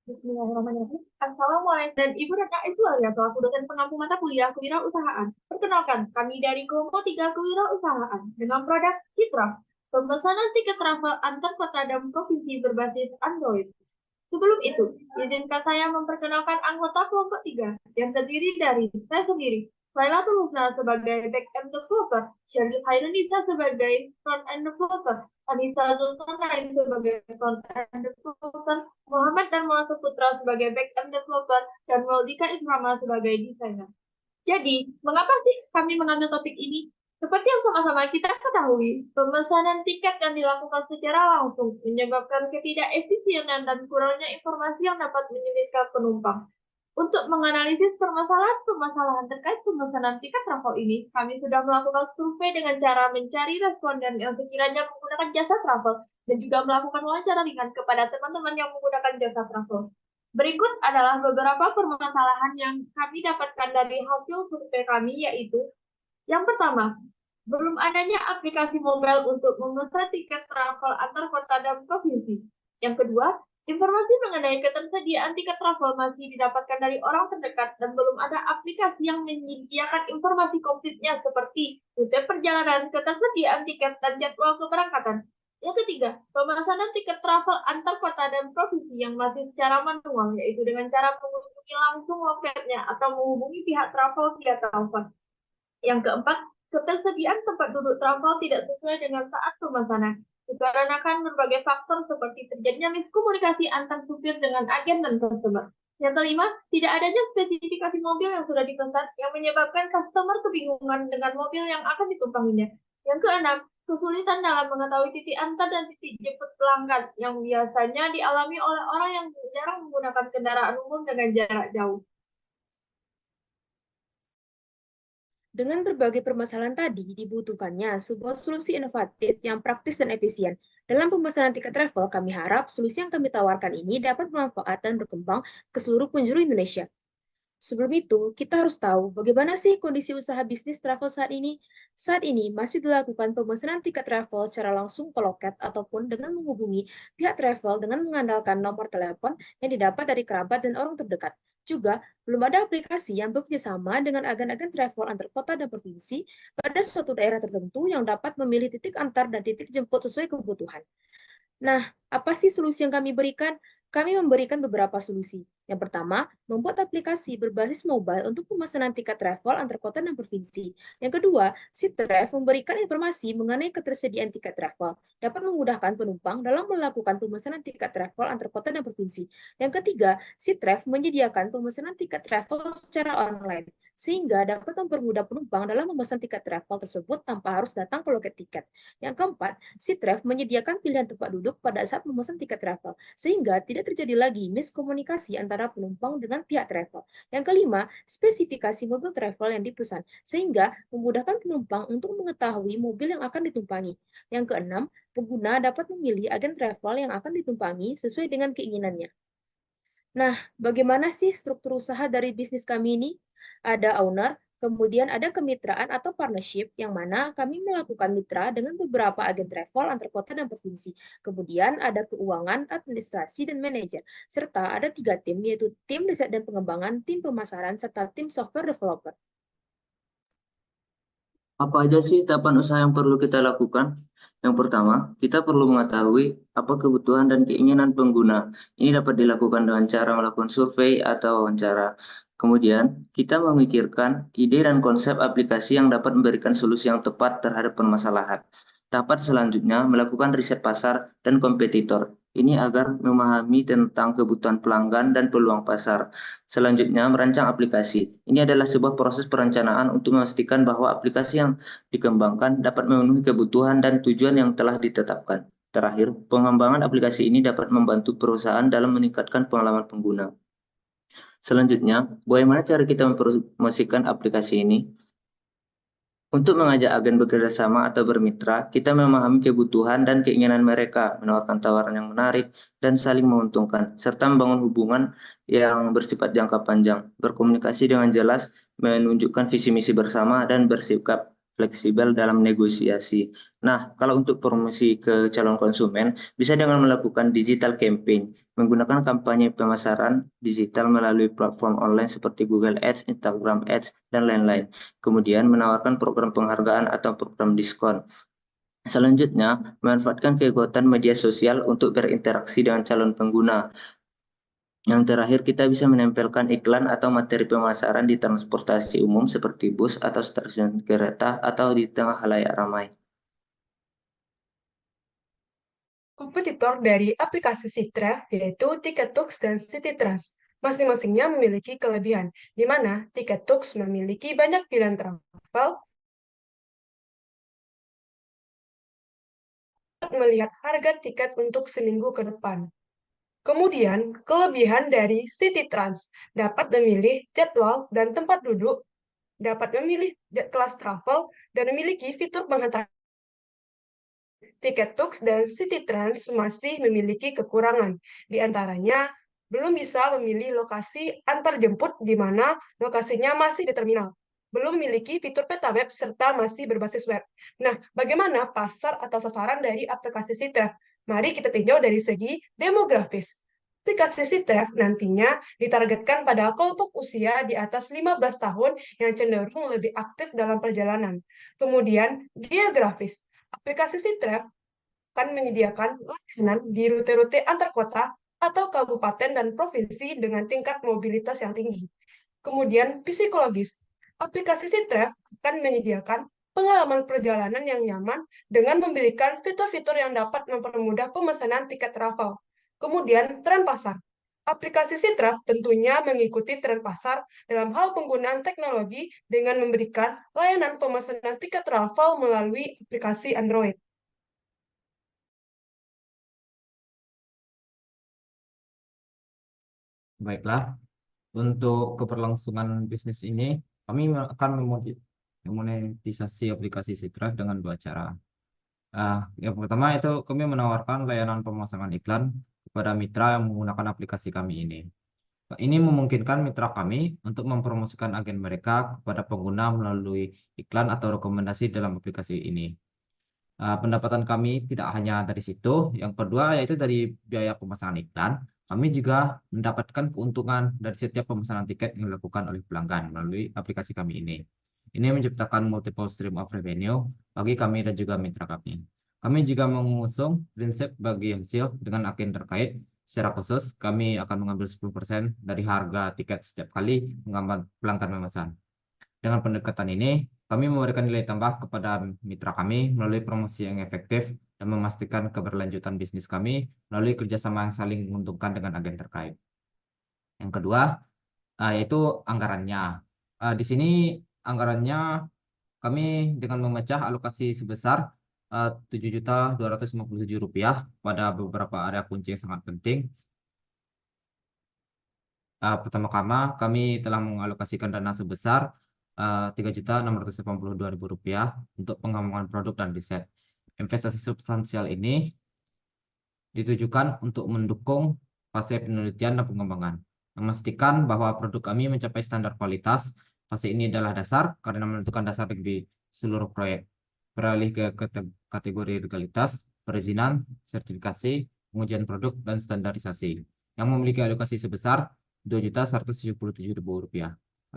Bismillahirrahmanirrahim. Assalamualaikum dan Ibu dan Kak Iswaria, selaku dosen pengampu mata kuliah kewirausahaan. Perkenalkan, kami dari Kelompok 3 Kewirausahaan dengan produk Citra, pemesanan tiket travel antar kota dan provinsi berbasis Android. Sebelum itu, izinkan saya memperkenalkan anggota kelompok 3 yang terdiri dari saya sendiri, Lailatul Husna sebagai back-end developer, Syarif Hairunisa sebagai front-end developer, Anissa Zulkarnain sebagai front-end developer, Muhammad dan Darmono Putra sebagai back-end developer, dan Maudika Ismama sebagai desainer. Jadi, mengapa sih kami mengambil topik ini? Seperti yang sama-sama kita ketahui, pemesanan tiket yang dilakukan secara langsung menyebabkan ketidakefisienan dan kurangnya informasi yang dapat menyulitkan penumpang. Untuk menganalisis permasalahan-permasalahan terkait pemesanan tiket travel ini, kami sudah melakukan survei dengan cara mencari responden yang sekiranya menggunakan jasa travel dan juga melakukan wawancara ringan kepada teman-teman yang menggunakan jasa travel. Berikut adalah beberapa permasalahan yang kami dapatkan dari hasil survei kami, yaitu yang pertama, belum adanya aplikasi mobile untuk memesan tiket travel antar kota dan provinsi. Yang kedua, informasi mengenai ketersediaan tiket travel masih didapatkan dari orang terdekat dan belum ada aplikasi yang menyediakan informasi komplitnya seperti rute perjalanan, ketersediaan tiket, dan jadwal keberangkatan. Yang ketiga, pemesanan tiket travel antar kota dan provinsi yang masih secara manual, yaitu dengan cara mengunjungi langsung loketnya atau menghubungi pihak travel via telepon. Yang keempat, ketersediaan tempat duduk travel tidak sesuai dengan saat pemesanan. Dikarenakan berbagai faktor seperti terjadinya miskomunikasi antar supir dengan agen dan customer. Yang kelima, tidak adanya spesifikasi mobil yang sudah dipesan yang menyebabkan customer kebingungan dengan mobil yang akan ditumpanginya. Yang keenam, kesulitan dalam mengetahui titik antar dan titik jemput pelanggan yang biasanya dialami oleh orang yang jarang menggunakan kendaraan umum dengan jarak jauh. Dengan berbagai permasalahan tadi, dibutuhkannya sebuah solusi inovatif yang praktis dan efisien. Dalam pemesanan tiket travel, kami harap solusi yang kami tawarkan ini dapat bermanfaat dan berkembang ke seluruh penjuru Indonesia. Sebelum itu, kita harus tahu bagaimana sih kondisi usaha bisnis travel saat ini. Saat ini masih dilakukan pemesanan tiket travel secara langsung ke loket ataupun dengan menghubungi pihak travel dengan mengandalkan nomor telepon yang didapat dari kerabat dan orang terdekat. Juga, belum ada aplikasi yang bekerja sama dengan agen-agen travel antar kota dan provinsi pada suatu daerah tertentu yang dapat memilih titik antar dan titik jemput sesuai kebutuhan. Nah, apa sih solusi yang kami berikan? Kami memberikan beberapa solusi. Yang pertama, membuat aplikasi berbasis mobile untuk pemesanan tiket travel antar kota dan provinsi. Yang kedua, Sitref memberikan informasi mengenai ketersediaan tiket travel, dapat memudahkan penumpang dalam melakukan pemesanan tiket travel antar kota dan provinsi. Yang ketiga, Sitref menyediakan pemesanan tiket travel secara online, sehingga dapat mempermudah penumpang dalam memesan tiket travel tersebut tanpa harus datang ke loket tiket. Yang keempat, Sitref menyediakan pilihan tempat duduk pada saat memesan tiket travel, sehingga tidak terjadi lagi miskomunikasi antara penumpang dengan pihak travel. Yang kelima, spesifikasi mobil travel yang dipesan, sehingga memudahkan penumpang untuk mengetahui mobil yang akan ditumpangi. Yang keenam, pengguna dapat memilih agen travel yang akan ditumpangi sesuai dengan keinginannya. Nah, bagaimana sih struktur usaha dari bisnis kami ini? Ada owner, kemudian ada kemitraan atau partnership, yang mana kami melakukan mitra dengan beberapa agen travel antar kota dan provinsi. Kemudian ada keuangan, administrasi, dan manajer. Serta ada 3 tim, yaitu tim riset dan pengembangan, tim pemasaran, serta tim software developer. Apa aja sih tahapan usaha yang perlu kita lakukan? Yang pertama, kita perlu mengetahui apa kebutuhan dan keinginan pengguna. Ini dapat dilakukan dengan cara melakukan survei atau wawancara. Kemudian, kita memikirkan ide dan konsep aplikasi yang dapat memberikan solusi yang tepat terhadap permasalahan. Dapat selanjutnya melakukan riset pasar dan kompetitor. Ini agar memahami tentang kebutuhan pelanggan dan peluang pasar. Selanjutnya, merancang aplikasi. Ini adalah sebuah proses perencanaan untuk memastikan bahwa aplikasi yang dikembangkan dapat memenuhi kebutuhan dan tujuan yang telah ditetapkan. Terakhir, pengembangan aplikasi ini dapat membantu perusahaan dalam meningkatkan pengalaman pengguna. Selanjutnya, bagaimana cara kita mempromosikan aplikasi ini? Untuk mengajak agen bekerja sama atau bermitra, kita memahami kebutuhan dan keinginan mereka, menawarkan tawaran yang menarik dan saling menguntungkan, serta membangun hubungan yang bersifat jangka panjang, berkomunikasi dengan jelas, menunjukkan visi misi bersama, dan bersikap fleksibel dalam negosiasi. Nah, kalau untuk promosi ke calon konsumen, bisa dengan melakukan digital campaign, menggunakan kampanye pemasaran digital melalui platform online seperti Google Ads, Instagram Ads, dan lain-lain. Kemudian menawarkan program penghargaan atau program diskon. Selanjutnya, memanfaatkan kekuatan media sosial untuk berinteraksi dengan calon pengguna. Yang terakhir, kita bisa menempelkan iklan atau materi pemasaran di transportasi umum seperti bus atau stasiun kereta atau di tengah khalayak ramai. Kompetitor dari aplikasi Ctref yaitu Tiketux dan Citytrans. Masing-masingnya memiliki kelebihan, di mana Tiketux memiliki banyak pilihan travel, melihat harga tiket untuk seminggu ke depan. Kemudian, kelebihan dari Citytrans dapat memilih jadwal dan tempat duduk, dapat memilih kelas travel, dan memiliki fitur penghantaran. Tiketux dan Citytrans masih memiliki kekurangan, di antaranya belum bisa memilih lokasi antar jemput di mana lokasinya masih di terminal, belum memiliki fitur peta web serta masih berbasis web. Nah, bagaimana pasar atau sasaran dari aplikasi Citref? Mari kita tinjau dari segi demografis. Aplikasi Citref nantinya ditargetkan pada kelompok usia di atas 15 tahun yang cenderung lebih aktif dalam perjalanan. Kemudian, geografis. Aplikasi Citref akan menyediakan layanan di rute-rute antar kota atau kabupaten dan provinsi dengan tingkat mobilitas yang tinggi. Kemudian, psikologis. Aplikasi Citref akan menyediakan pengalaman perjalanan yang nyaman dengan memberikan fitur-fitur yang dapat mempermudah pemesanan tiket travel. Kemudian, tren pasar. Aplikasi Citref tentunya mengikuti tren pasar dalam hal penggunaan teknologi dengan memberikan layanan pemesanan tiket travel melalui aplikasi Android. Baiklah, untuk keberlangsungan bisnis ini, kami akan memonetisasi aplikasi Ctref dengan dua cara. Yang pertama itu kami menawarkan layanan pemasangan iklan kepada mitra yang menggunakan aplikasi kami ini. Ini memungkinkan mitra kami untuk mempromosikan agen mereka kepada pengguna melalui iklan atau rekomendasi dalam aplikasi ini. Pendapatan kami tidak hanya dari situ, yang kedua yaitu dari biaya pemasangan iklan. Kami juga mendapatkan keuntungan dari setiap pemesanan tiket yang dilakukan oleh pelanggan melalui aplikasi kami ini. Ini menciptakan multiple stream of revenue bagi kami dan juga mitra kami. Kami juga mengusung prinsip bagi hasil dengan agen terkait. Secara khusus, kami akan mengambil 10% dari harga tiket setiap kali pelanggan memesan. Dengan pendekatan ini, kami memberikan nilai tambah kepada mitra kami melalui promosi yang efektif dan memastikan keberlanjutan bisnis kami melalui kerjasama yang saling menguntungkan dengan agen terkait. Yang kedua, yaitu anggarannya. Di sini anggarannya kami dengan memecah alokasi sebesar Rp7.257.000 pada beberapa area kunci yang sangat penting. Pertama-tama kami telah mengalokasikan dana sebesar Rp3.682.000 untuk pengembangan produk dan riset. Investasi substansial ini ditujukan untuk mendukung fase penelitian dan pengembangan, memastikan bahwa produk kami mencapai standar kualitas. Fase ini adalah dasar karena menentukan dasar bagi seluruh proyek. Beralih ke kategori legalitas, perizinan, sertifikasi, pengujian produk, dan standarisasi, yang memiliki alokasi sebesar Rp2.177.000.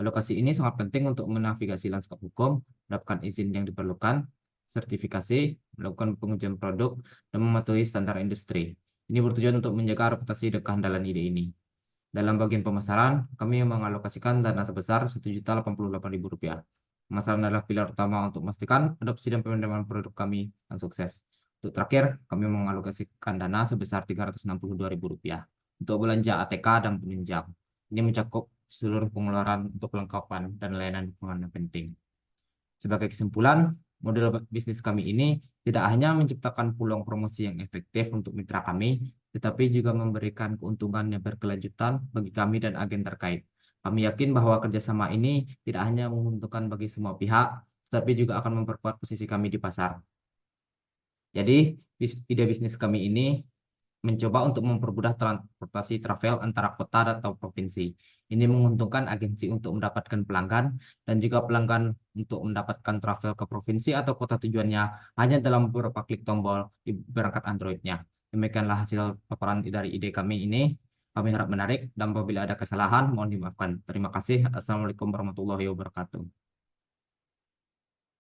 Alokasi ini sangat penting untuk menavigasi lanskap hukum, mendapatkan izin yang diperlukan, sertifikasi, melakukan pengujian produk, dan mematuhi standar industri. Ini bertujuan untuk menjaga reputasi dan kehandalan ide ini. Dalam bagian pemasaran, kami mengalokasikan dana sebesar Rp1.088.000. Pemasaran adalah pilar utama untuk memastikan adopsi dan penerimaan produk kami yang sukses. Untuk terakhir, kami mengalokasikan dana sebesar Rp362.000 untuk belanja ATK dan penunjang. Ini mencakup seluruh pengeluaran untuk kelengkapan dan layanan dukungan yang penting. Sebagai kesimpulan, model bisnis kami ini tidak hanya menciptakan peluang promosi yang efektif untuk mitra kami, tetapi juga memberikan keuntungan yang berkelanjutan bagi kami dan agen terkait. Kami yakin bahwa kerjasama ini tidak hanya menguntungkan bagi semua pihak, tetapi juga akan memperkuat posisi kami di pasar. Jadi, ide bisnis kami ini mencoba untuk mempermudah transportasi travel antara kota atau provinsi. Ini menguntungkan agensi untuk mendapatkan pelanggan dan juga pelanggan untuk mendapatkan travel ke provinsi atau kota tujuannya hanya dalam beberapa klik tombol di perangkat Android-nya. Demikianlah hasil paparan dari ide kami ini. Kami harap menarik dan apabila ada kesalahan mohon dimaafkan. Terima kasih. Assalamualaikum warahmatullahi wabarakatuh.